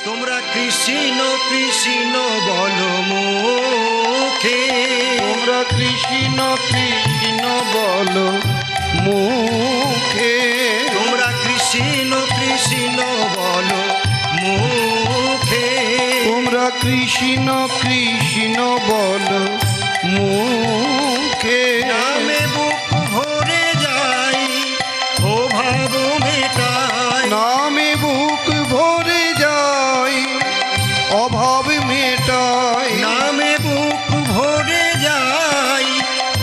তোমরা কৃষ্ণ কৃষ্ণ বলো মুখে, তোমরা কৃষ্ণ কৃষ্ণ বলো মুখে, তোমরা কৃষ্ণ কৃষ্ণ বলো মুখে, তোমরা কৃষ্ণ কৃষ্ণ বলো মুখে। নামে বুক ভরে যাই ও ভাব মেটাই, নামে বুক ভরে যাই অভাব মেটাই, নামে বুক ভরে যাই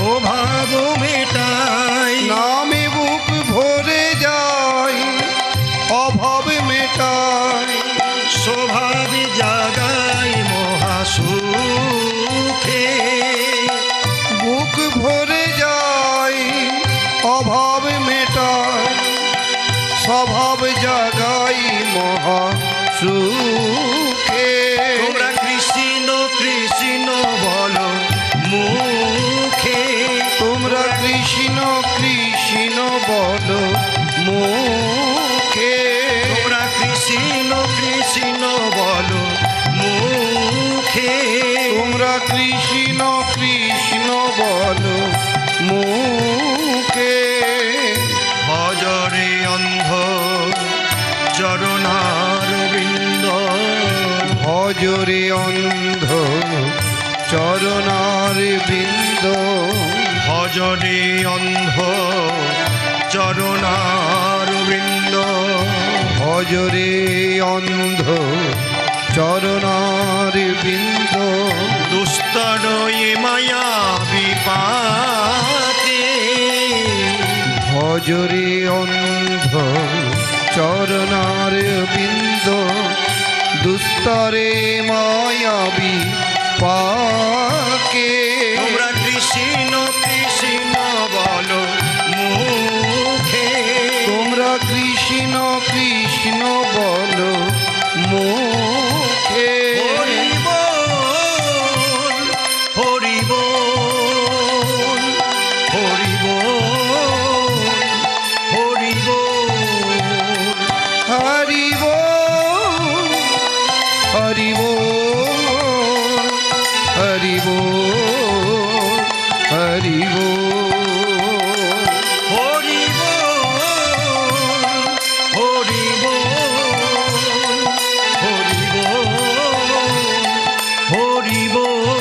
ও ভাব মেটাই, নামে বুক ভরে যাই অভাব মেটাই, স্বভাব জাগাই মহাসুখে, বুক ভরে যাই অভাব মেটাই, স্বভাব জাগাই মহা সুখে। তোমরা কৃষ্ণ কৃষ্ণ বলো মুখে, তোমরা কৃষ্ণ কৃষ্ণ বলো মুখে, তোমরা কৃষ্ণ কৃষ্ণ বলো মুখে, তোমরা কৃষ্ণ কৃষ্ণ বলো মুখে। ভজরে অন্ধ চরণার বৃন্দ, ভজরে অন্ধ চরণার বৃন্দ, ভজরে অন্ধ চরণার বৃন্দ, ভজরে অন্ধ চরণার বৃন্দ, দুস্তর এ মায়া বিপাকে, ভজরে অন্ধ চরণার বৃন্দ, দুস্তরে মায়াবী পাকে। তোমরা কৃষ্ণ কৃষ্ণ বলো মুখে, তোমরা কৃষ্ণ কৃষ্ণ বলো মুখে। হরি বল হরি বল হরি বল হরি বল, হরি বল হরি বল হরি বল হরি বল, হরি বল হরি বল হরি বল হরি বল, হরি বল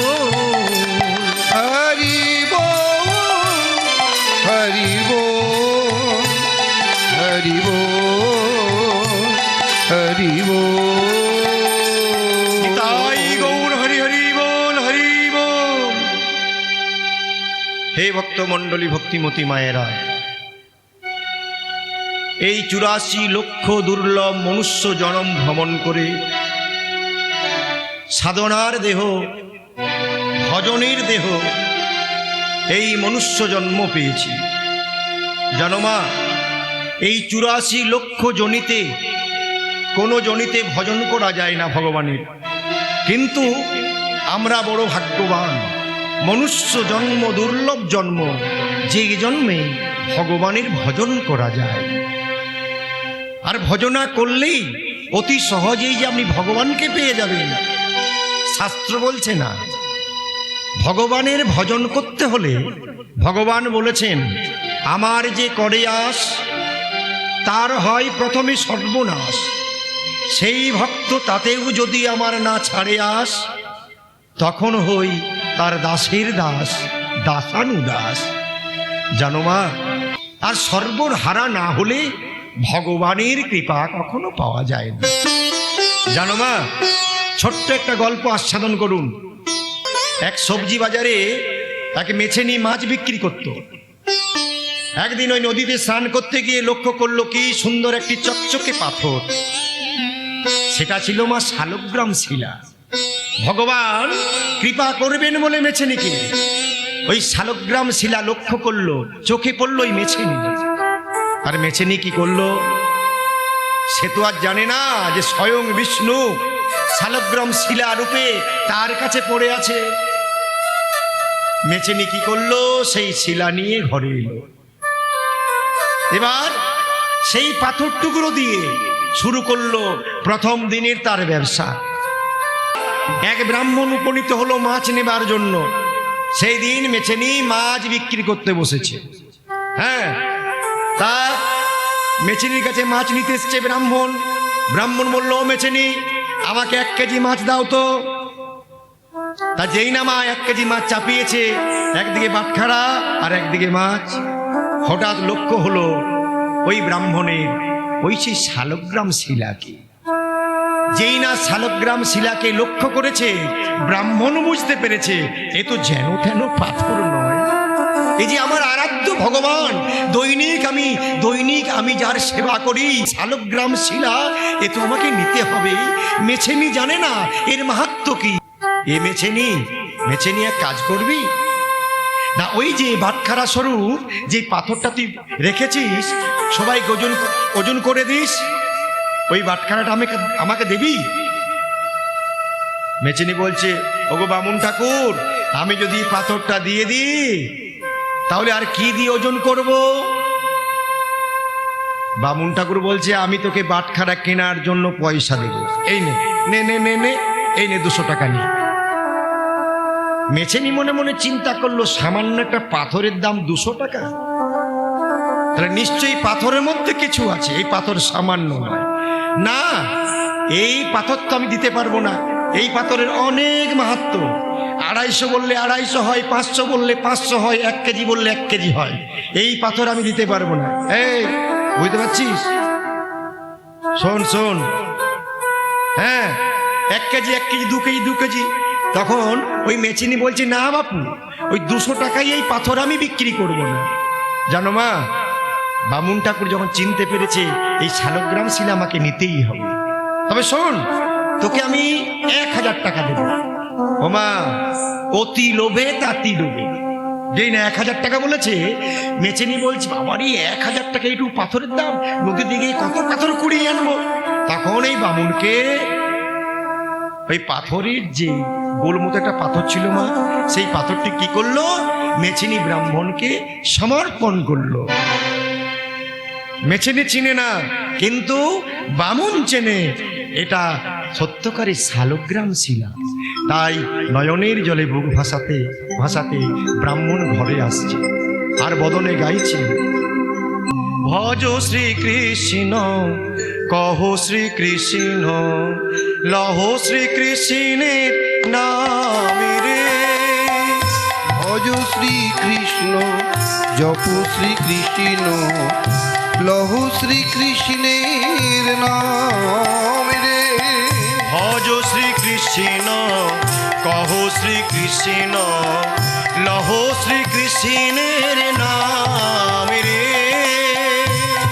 হরি বল হরি বল হরি বল। তাই গৌর হরি হরি বল হরি বল। হে ভক্তমণ্ডলী ভক্তিমতী মায়েরা, এই 84 লক্ষ দুর্লভ মনুষ্য জনম ভ্রমণ করে সাধনার দেহ, ভজনের দেহ, এই মনুষ্য জন্ম পেয়েছি। জানো মা, এই 84 লক্ষ জনিতে কোনো জনিতে ভজন করা যায় না ভগবানের, কিন্তু আমরা বড় ভাগ্যবান। মনুষ্য জন্ম দুর্লভ জন্ম, যে জন্মে ভগবানের ভজন করা যায়। আর ভজনা করলেই অতি সহজেই যে আপনি ভগবানকে পেয়ে যাবেন, শাস্ত্র বলছে না। ভগবানের ভজন করতে হলে ভগবান বলেছেন, আমার যে করে আস তার হয় প্রথমে সর্বনাশ, সেই ভক্ত তাতেও যদি আমার না ছাড়ে আস, তখন হই তার দাসের দাস, দাসানুদাস। জানো মা, আর সর্বহারা না হলে ভগবানের কৃপা কখনো পাওয়া যায় না। জানো মা, ছোট্ট একটা গল্প আস্বাদন করুন। এক সবজি বাজারে এক মেছেনি মাছ বিক্রি করত। একদিন ওই নদীতে স্নান করতে গিয়ে লক্ষ্য করলো কি সুন্দর একটি চকচকে পাথর। সেটা ছিল মা শালগ্রাম শিলা। ভগবান কৃপা করবেন বলে মেছেনিকে ওই শালগ্রাম শিলা লক্ষ্য করলো, চোখে পড়লো ওই মেছেনি। আর মেছেনি কি করলো? সে তো আর জানে না যে স্বয়ং বিষ্ণু শালগ্রাম শিলা রূপে তার কাছে পড়ে আছে। মেছেনি কি করলো? সেই শিলা নিয়ে ঘরে এলো। এবার সেই পাথর টুকরো দিয়ে শুরু করলো প্রথম দিনের তার ব্যবসা। এক ব্রাহ্মণ উপনীত হলো মাছ নেবার জন্য। সেই দিন মেছেনি মাছ বিক্রি করতে বসেছে। হ্যাঁ, তা মেছেনির কাছে মাছ নিতে এসছে ব্রাহ্মণ। ব্রাহ্মণ বলল, মেছেনি আমাকে 1 কেজি মাছ দাও তো। তা যেই না মা 1 কেজি মাছ চাপিয়েছে, একদিকে বাটখারা আর একদিকে মাছ, হঠাৎ লক্ষ্য হলো ওই ব্রাহ্মণের ওই সেই শালগ্রাম শিলাকে। যেই না শালগ্রাম শিলাকে লক্ষ্য করেছে, ব্রাহ্মণ বুঝতে পেরেছে এ তো যেন তেন পাথর নয়, এই যে আমার আরাধ্য ভগবান, দৈনিক আমি যার সেবা করি, শালগ্রাম শিলা, এ তো আমাকে নিতে হবে। মেছেনি জানে না এর মাহাত্ম্য কি। এ মেছেনি এক কাজ করবি না, ওই যে বাটখারা স্বরূপ যে পাথরটা তুই রেখেছিস, সবাই ওজন করে দিস, ওই বাটখারাটা আমাকে দেবি। মেছেনি বলছে, ওগো বামুন ঠাকুর, আমি যদি পাথরটা দিয়ে দিই তাহলে আর কি দিয়ে ওজন করব? বামুন ঠাকুর বলছে, আমি তোকে বাটখারা কেনার জন্য পয়সা দেব, এই নে নে নে নে নে এই নে 200 টাকা নিয়ে। মেছেনি মনে মনে চিন্তা করলো, সামান্য একটা পাথরের দাম 200 টাকা, তাহলে নিশ্চয়ই পাথরের মধ্যে কিছু আছে, এই পাথর সামান্য নয়। না, এই পাথর তো আমি দিতে পারবো না, এই পাথরের অনেক মাহাত্ম্য। 250 বললে 250 হয়, 500 বললে 500 হয়, 1 কেজি বললে 1 কেজি হয়, এই পাথর আমি দিতে পারবো না। এই বুঝতে পারছিস? শোন, হ্যাঁ, 1 কেজি 1 কেজি 2 কেজি 2 কেজি। তখন ওই মেচিনি বলছে, না বাপু, ওই 200 টাকায় এই পাথর আমি বিক্রি করব না। জানো মা, বামুন ঠাকুর যখন চিনতে পেরেছে এই শালগ্রাম শিলা আমাকে নিতেই হবে, তবে শোন, তোকে আমি 1000 টাকা দেব। ও মা, অতি লোভে তাতি লোভে, যেই না 1000 টাকা বলেছে, মেচেনি বলছে, বাবারই 1000 টাকা, একটু পাথরের দাম, নদীর দিকে কত পাথর কুড়িয়ে আনবো। তখন এই বামুনকে ওই পাথরের যে গোল মতো একটা পাথর ছিল মা, সেই পাথরটি কি করলো, মেচিনি ব্রাহ্মণকে সমর্পণ করলো। মেচিনি চিনে না, কিন্তু বামুন চেনে, এটা সত্যকারী শালগ্রাম শিলা। তাই নয়নের জলে বুক ভাসাতে ভাসাতে ব্রাহ্মণ ঘরে আসছে আর বদনে গাইছে, ভজ শ্রীকৃষ্ণ কহ শ্রীকৃষ্ণ, লহ শ্রীকৃষ্ণের নামে রে। ভজ শ্রীকৃষ্ণ জপ শ্রীকৃষ্ণ, লহ শ্রীকৃষ্ণের নাম রে। ভজ শ্রীকৃষ্ণ কহ শ্রীকৃষ্ণ, লহ শ্রীকৃষ্ণের নাম রে।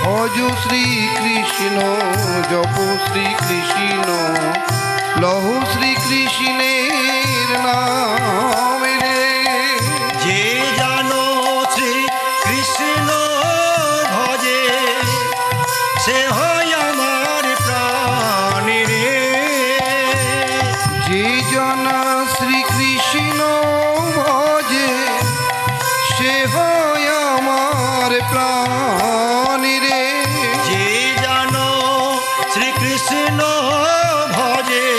ভজ শ্রীকৃষ্ণ জপ শ্রীকৃষ্ণ, লহ শ্রীকৃষ্ণের নাম রে। যে জানো শ্রীকৃষ্ণ ভজে, সে হয় আমার প্রাণ রে। যে জানা শ্রীকৃষ্ণ ভজে, সে হয় আমার প্রাণ রে। যে জানো শ্রীকৃষ্ণ ভজে,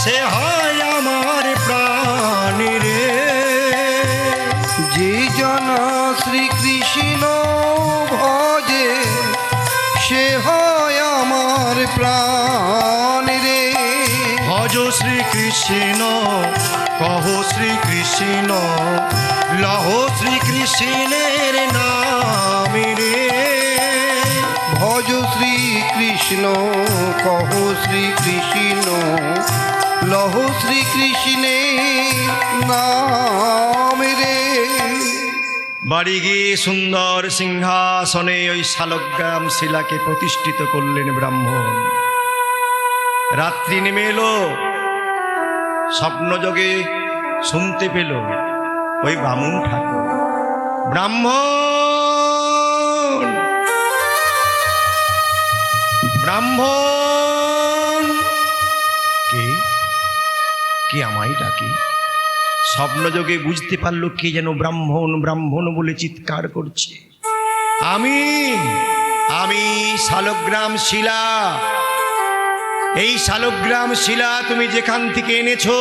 সে হয় আমার প্রাণ রে। যে জানা শ্রীকৃষ্ণ ভজে, সে হয় আমার প্রাণ রে। ভজ শ্রীকৃষ্ণ কহ শ্রীকৃষ্ণ, লহ শ্রীকৃষ্ণের নাম রে। ভজ শ্রীকৃষ্ণ কহ শ্রীকৃষ্ণ, লহ শ্রীকৃষ্ণের নাম রে। বাড়ি গিয়ে সুন্দর সিংহাসনে ওই শালগ্রাম শিলাকে প্রতিষ্ঠিত করলেন ব্রাহ্মণ। রাত্রি নেমে এলো, স্বপ্নযোগে শুনতে পেল ওই বামুন ঠাকুর, ব্রাহ্মণ ব্রাহ্মণ, কে আমায় ডাকে। স্বপ্নযোগে বুঝতে পারলো কে যেন ব্রাহ্মণ ব্রাহ্মণ বলে চিৎকার করছে। আমি আমি শালগ্রাম শিলা, এই শালগ্রাম শিলা তুমি যেখান থেকে এনেছো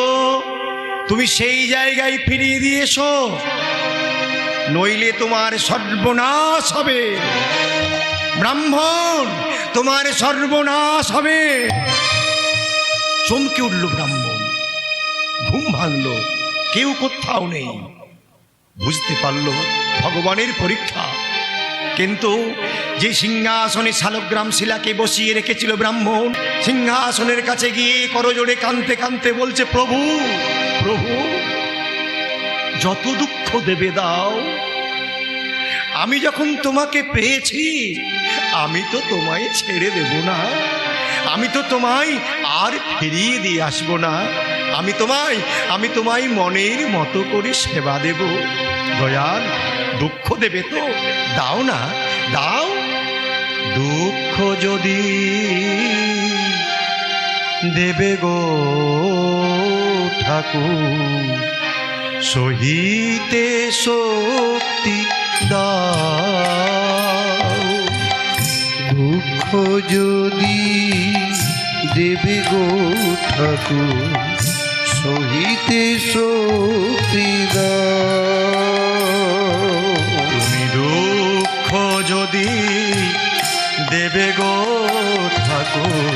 তুমি সেই জায়গায় ফিরিয়ে দিয়ে এসো, নইলে তোমার সর্বনাশ হবে। ব্রাহ্মণ, তোমার সর্বনাশ হবে। চমকে উঠল ব্রাহ্মণ, ঘুম ভাঙল, কেউ কোথাও নেই। বুঝতে পারল ভগবানের পরীক্ষা। কিন্তু যে সিংহাসনে শালগ্রাম শিলাকে বসিয়ে রেখেছিল ব্রাহ্মণ, সিংহাসনের কাছে গিয়ে করজোড়ে কাঁদতে কাঁদতে বলছে, প্রভু প্রভু, যত দুঃখ দেবে দাও, আমি যখন তোমাকে পেয়েছি আমি তো তোমায় ছেড়ে দেব না, আমি তো তোমায় আর ফিরিয়ে দিয়ে আসবো না, আমি তোমায় মনের মতো করে সেবা দেব। দয়াল, দুঃখ দেবে তো দাও না, দাও। দুঃখ যদি দেবে গো ঠাকুর, সহিতে শক্তি দাও। দুঃখ যদি দেবে গো ঠাকুর, সহিতে শক্তি দাও। তুমি দুঃখ যদি দেবে গো ঠাকুর,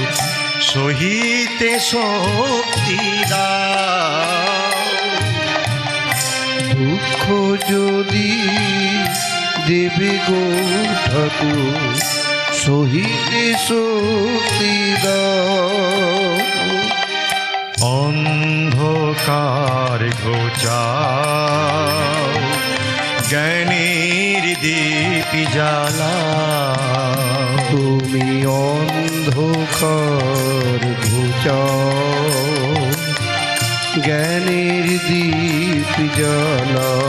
সহিতে শক্তি দাও। দুঃখ যদি দেবে গো ঠাকুর, সহিতে শক্তি দাও। অন্ধকার ঘোচাও, জ্ঞানের দীপ জ্বালাও। তুমি অন্ধকার ঘুচাও, জ্ঞানের দীপ জ্বালাও।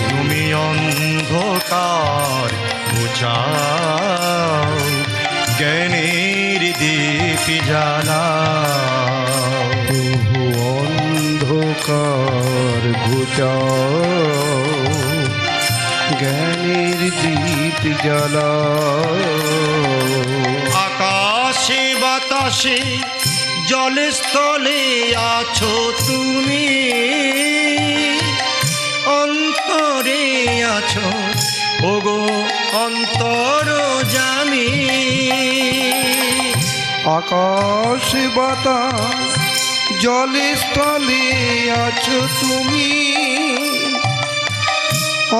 তুমি অন্ধকার ঘোচাও, জ্ঞানের দীপ জ্বালাও। প্রভু অন্ধকার ঘুচাও, জ্ঞানের দীপ জ্বালাও। আকাশে বাতাসে জলে স্থলে আছো তুমি, অন্তরে আছো ওগো অন্তর্যামী। আকাশ বাতাস জলে স্থলে আছো তুমি,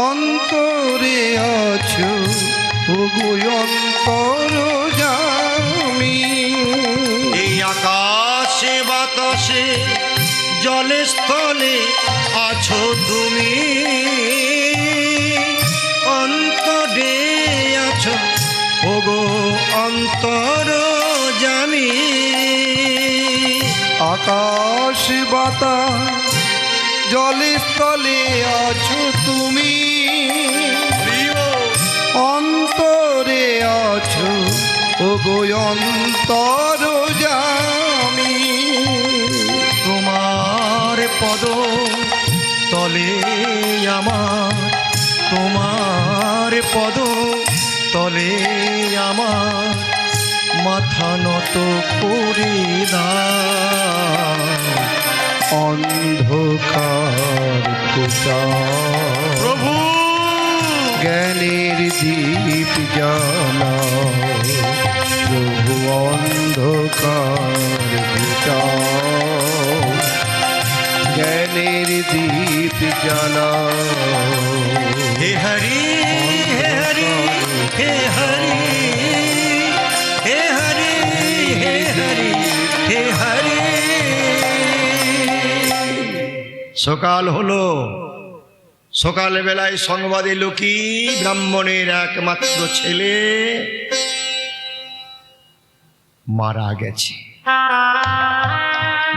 অন্তরে আছো ওগো অন্তর্যামী। এই আকাশে বাতাসে জলে স্থলে আছো তুমি, অন্তরে আছো ওগো অন্তর্যামী। আকাশ বাতাস জলে স্থলে আছো তুমি, অন্তরে আছো ওগো অন্তর্যামী। তোমার পদ তলে আমার, তোমার পদ তলে আমার মাথা নত করে দাও। অন্ধকার ঘুচাও, প্রভু জ্ঞানের দীপ জ্বালাও। প্রভু অন্ধকার ঘুচাও, জ্ঞানের দীপ জ্বালাও। হে হরি হে হরি হে হরি হে হরি হে হরি হে হরি। সকাল হলো, সকাল বেলায় সংবাদ এলো কি ব্রাহ্মণের একমাত্র ছেলে মারা গেছে।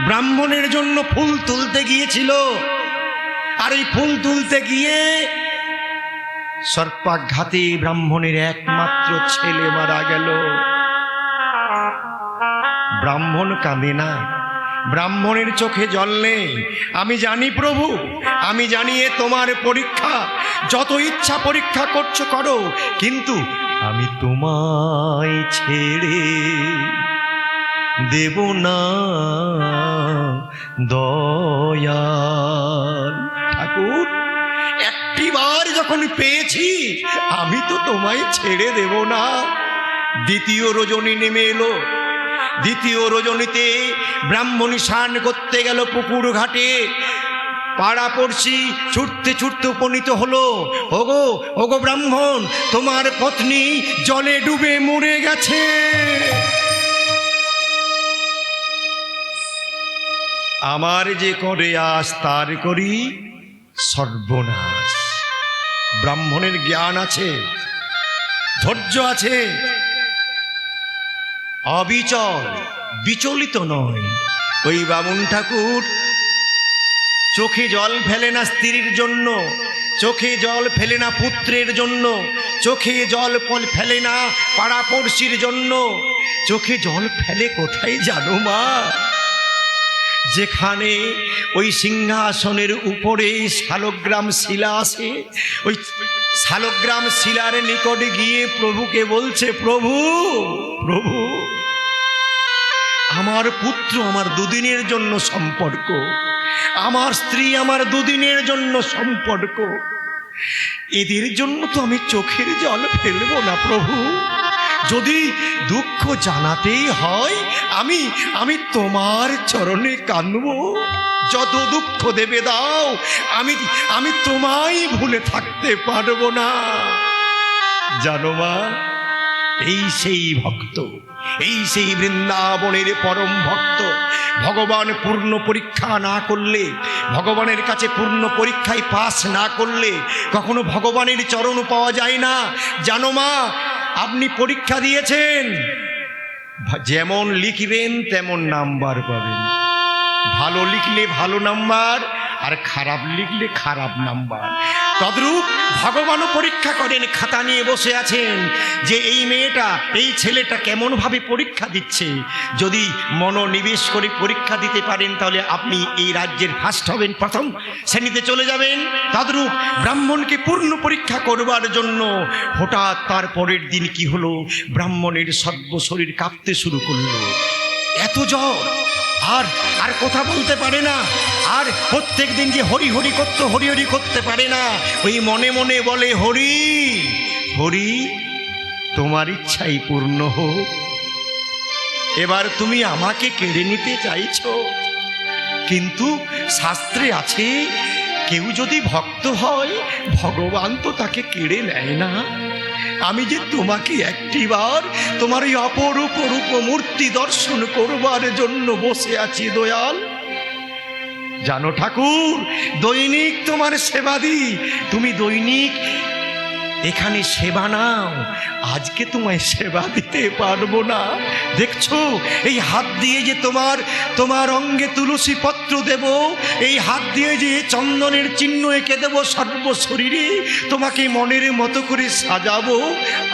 ব্রাহ্মণের জন্য ফুল তুলতে গিয়েছিল, আর এই ফুল তুলতে গিয়ে সর্পাঘাতে ব্রাহ্মণের একমাত্র ছেলে মারা গেল। ব্রাহ্মণ কাঁদে না, ব্রাহ্মণের চোখে জল নেই। আমি জানি প্রভু, আমি জানি এ তোমার পরীক্ষা, যত ইচ্ছা পরীক্ষা করছো করো, কিন্তু আমি তোমায় ছেড়ে দেব না দয়াল। ঠাকুর, একটিবার যখন পেয়েছি আমি তো তোমায় ছেড়ে দেব না। দ্বিতীয় রজনী নেমে এলো। দ্বিতীয় রজনীতে ব্রাহ্মণী স্নান করতে গেল পুকুর ঘাটে। পাড়া পড়শি ছুটতে ছুটতে উপনীত হলো। ওগো ওগো ব্রাহ্মণ, তোমার পত্নী জলে ডুবে মরে গেছে। আমার যে করে আস তার করি সর্বনাশ। ব্রাহ্মণের জ্ঞান আছে, ধৈর্য আছে, অবিচল, বিচলিত নয়। ওই বামুন ঠাকুর চোখে জল ফেলে না স্ত্রীর জন্য, চোখে জল ফেলে না পুত্রের জন্য, চোখে জল ফেলে না পাড়াপড়শির জন্য। চোখে জল ফেলে কোথায় জানো মা? যেখানে ওই সিংহাসনের উপরে শালগ্রাম শিলা আছে, ওই শালগ্রাম শিলার নিকটে গিয়ে প্রভুকে বলছে, প্রভু প্রভু, আমার পুত্র আমার দুদিনের জন্য সম্পর্ক, আমার স্ত্রী আমার দুদিনের জন্য সম্পর্ক, এদের জন্য তো আমি চোখের জল ফেলবো না প্রভু। যদি দুঃখ জানাতেই হয় আমি আমি তোমার চরণে কাঁদবো। যত দুঃখ দেবে দাও, আমি তোমায় ভুলে থাকতে পারবো না। জানো মা, এই সেই ভক্ত, এই সেই বৃন্দাবনের পরম ভক্ত। ভগবান পূর্ণ পরীক্ষা না করলে, ভগবানের কাছে পূর্ণ পরীক্ষায় পাস না করলে কখনো ভগবানের চরণ পাওয়া যায় না। জানো মা, আপনি পরীক্ষা দিয়েছেন, যেমন লিখবেন তেমন নাম্বার পাবেন। ভালো লিখলে ভালো নাম্বার, আর খারাপ লিখলে খারাপ নাম্বার। তদ্রূপ ভগবানও পরীক্ষা করেন, খাতা নিয়ে বসে আছেন যে এই মেয়েটা এই ছেলেটা কেমনভাবে পরীক্ষা দিচ্ছে। যদি মনোনিবেশ করে পরীক্ষা দিতে পারেন তাহলে আপনি এই রাজ্যের ফার্স্ট হবেন, প্রথম শ্রেণীতে চলে যাবেন। তদ্রূপ ব্রাহ্মণকে পূর্ণ পরীক্ষা করবার জন্য হঠাৎ তার পরের দিন কি হলো, ব্রাহ্মণের সর্বশরীর কাঁপতে শুরু করলো। এত জ্বর, আর কথা বলতে পারে না, আর প্রত্যেক দিন যে হরি হরি করতে হরি হরি করতে পারে না। ওই মনে মনে বলে, হরি হরি, তোমার ইচ্ছাই পূর্ণ হোক। এবার তুমি আমাকে কেড়ে নিতে চাইছো, কিন্তু শাস্ত্রে আছে কেউ যদি ভক্ত হয় ভগবান তো তাকে কেড়ে নেয় না। আমি যে তোমাকে একটিবার তোমার এই অপরূপ রূপ মূর্তি দর্শন করবার জন্য বসে আছি দয়াল। জানো ঠাকুর, দৈনিক তোমার সেবা দিই, তুমি দৈনিক এখানে সেবা নাও, আজকে তোমায় সেবা দিতে পারবো না। দেখছো এই হাত দিয়ে যে তোমার অঙ্গে তুলসী পত্র দেব, এই হাত দিয়ে যে চন্দনের চিহ্ন এঁকে দেবো সর্বশরীরে, তোমাকে মনের মতো করে সাজাবো,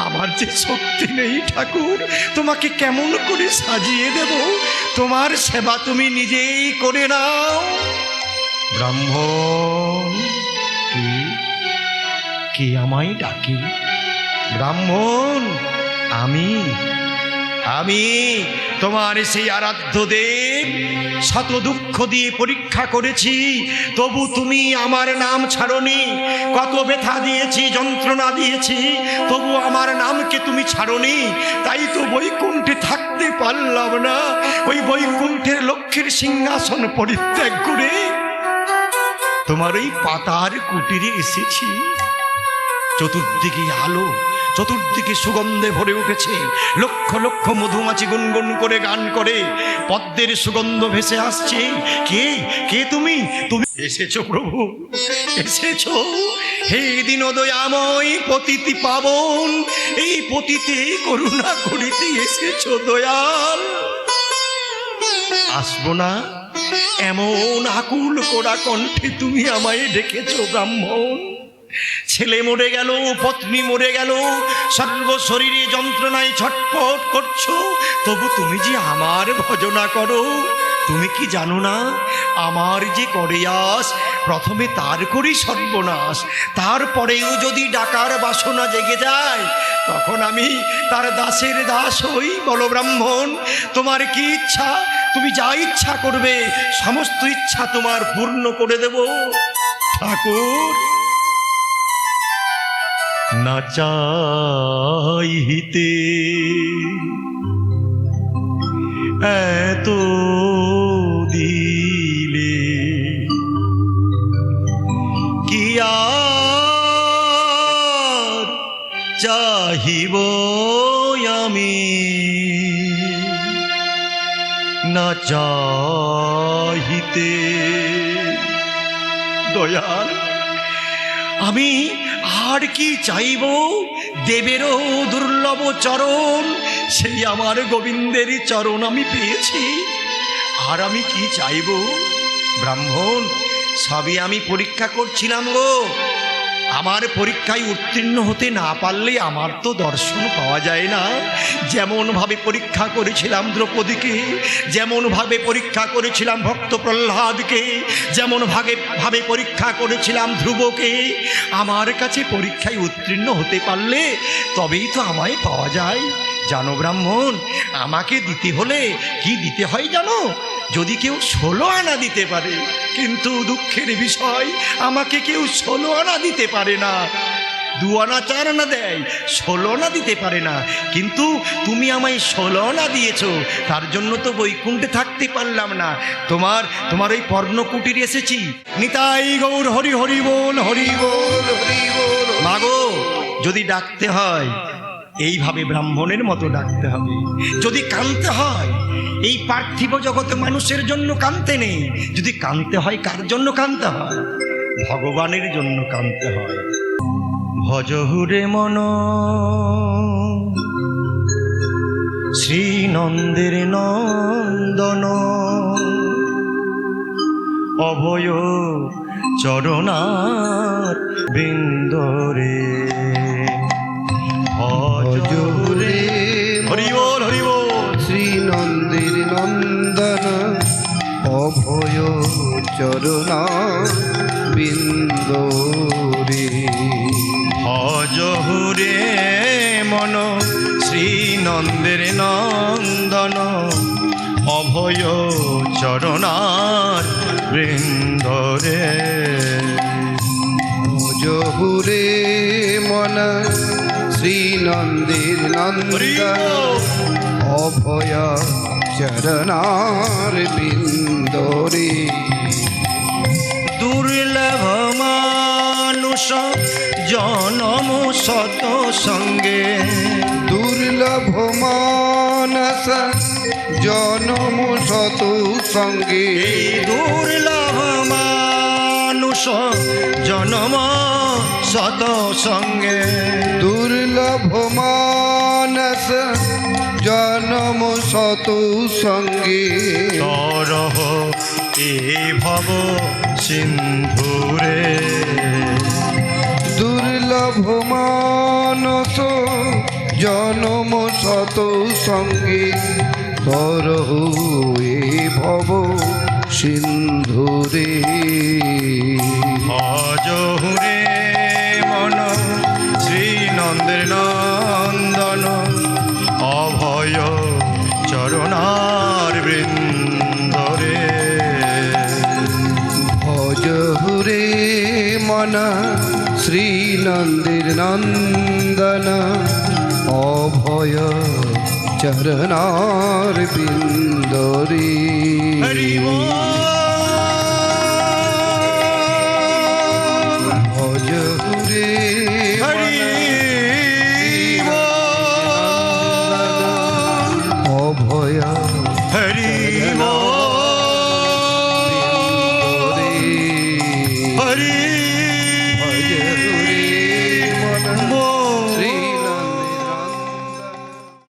আমার যে শক্তি নেই ঠাকুর, তোমাকে কেমন করে সাজিয়ে দেব। তোমার সেবা তুমি নিজেই করে নাও। ব্রাহ্মণ কে আমায় ডাকে? ব্রাহ্মণ, আমি তোমার সেই আরাধ্য দেব। শত দুঃখ দিয়ে পরীক্ষা করেছি, তবু তুমি আমার নাম ছাড়োনি। কত ব্যথা দিয়েছি, যন্ত্রণা দিয়েছি, তবু আমার নামকে তুমি ছাড়োনি। তাই তো বৈকুণ্ঠে থাকতে পারলাম না। ওই বৈকুণ্ঠের লক্ষ্মীর সিংহাসন পরিত্যাগ করে তোমার ওই পাতার কুটিরে এসেছি। চতুর্দিকে আলো, চতুর্দিকে সুগন্ধে ভরে উঠেছে। লক্ষ লক্ষ মধুমাছি গুনগুন করে গান করে, পদ্মের সুগন্ধ ভেসে আসছে। কে তুমি? তুমি এসেছো প্রভু, এসেছো। হে দীনদয়াময় পতিতি পাবন, এই পতিতে করুণা করিতে এসেছো দয়াল। আসবো না এমন আকুল কোরা কণ্ঠে তুমি আমায় ডেকেছো ব্রাহ্মণ। ছেলে মরে গেল, পত্নী মরে গেল, সর্বশরীরে যন্ত্রণায় ছটফট করছো, তবু তুমি যে আমার ভজনা করো। তুমি কি জানো না আমার যে করে আস, প্রথমে তার করি সর্বনাশ। তারপরেও যদি ডাকার বাসনা জেগে যায়, তখন আমি তার দাসের দাস হই। বলো ব্রাহ্মণ, তোমার কি ইচ্ছা? তুমি যা ইচ্ছা করবে, সমস্ত ইচ্ছা তোমার পূর্ণ করে দেব। ঠাকুর না চাইতে এত দিলে কি আর চাহিব আমি, না চাহিতে। দয়াল, আমি আর কি চাইব? দেবেরও দুর্লভ চরণ, সেই আমার গোবিন্দের চরণ আমি পেয়েছি। আর আমি কি চাইব? ব্রাহ্মণ, সবই আমি পরীক্ষা করছিলাম গো। আমার পরীক্ষায় উত্তীর্ণ হতে না পারলে আমার তো দর্শন পাওয়া যায় না। যেমনভাবে পরীক্ষা করেছিলাম দ্রৌপদীকে, যেমনভাবে পরীক্ষা করেছিলাম ভক্ত প্রহ্লাদকে, যেমনভাবে পরীক্ষা করেছিলাম ধ্রুবকে, আমার কাছে পরীক্ষায় উত্তীর্ণ হতে পারলে তবেই তো আমায় পাওয়া যায়। জানো ব্রাহ্মণ, আমাকে দিতে হলে কি দিতে হয় জানো? যদি কেউ 16 আনা দিতে পারে, কিন্তু দুঃখের বিষয় আমাকে কেউ 16 আনা দিতে পারে না। 2 আনা 4 আনা দেয়, 16 আনা দিতে পারে না। কিন্তু তুমি আমায় 16 আনা দিয়েছো, তার জন্য তো বৈকুণ্ঠে থাকতে পারলাম না। তোমার ওই পর্ণকুটির এসেছি। নিতাই গৌর হরি হরি বল, হরি বল, হরি বল। মাগো, যদি ডাকতে হয় এইভাবে ব্রাহ্মণের মতো ডাকতে হবে। যদি কাঁদতে হয়, এই পার্থিব জগতে মানুষের জন্য কাঁদতে নেই। যদি কাঁদতে হয়, কার জন্য কাঁদতে হয়? ভগবানের জন্য কাঁদতে হয়। ভজহুরে মন শ্রীনন্দের নন্দন, অভয় চরণার বৃন্দরে। ভজহুরে হরি বল, হরি বল। শ্রীনন্দের নন্দন, অভয় চরণা বিন্দরে। ভজহুরে মন শ্রীনন্দের নন্দন, অভয় চরণার বৃন্দরে। ভজহুরে মন শ্রীনন্দের নন্দন, অভয় চরণার বিন্দরে। দুর্লভ মানুষ জনম শত সঙ্গে, দুর্লভ মানস জনম শত সঙ্গে। এই দুর্লভ মানুষ জনম শত সঙ্গে, দুর্লভ মানস জনম শত সঙ্গে। তরহ এ ভব সিন্ধুরে। দুর্লভ মানস জনম শত সঙ্গে, তরহ এ ভব সিন্ধুরে। ভজহুরে মন শ্রীনন্দের নন্দন, অভয় চরণার বৃন্দরে। ভজহুরে মন শ্রীনন্দের নন্দন, অভয় চরণার বিন্দরে। হরি বল। ভজহুরে হরি বল। অভয় হরি বল। হরি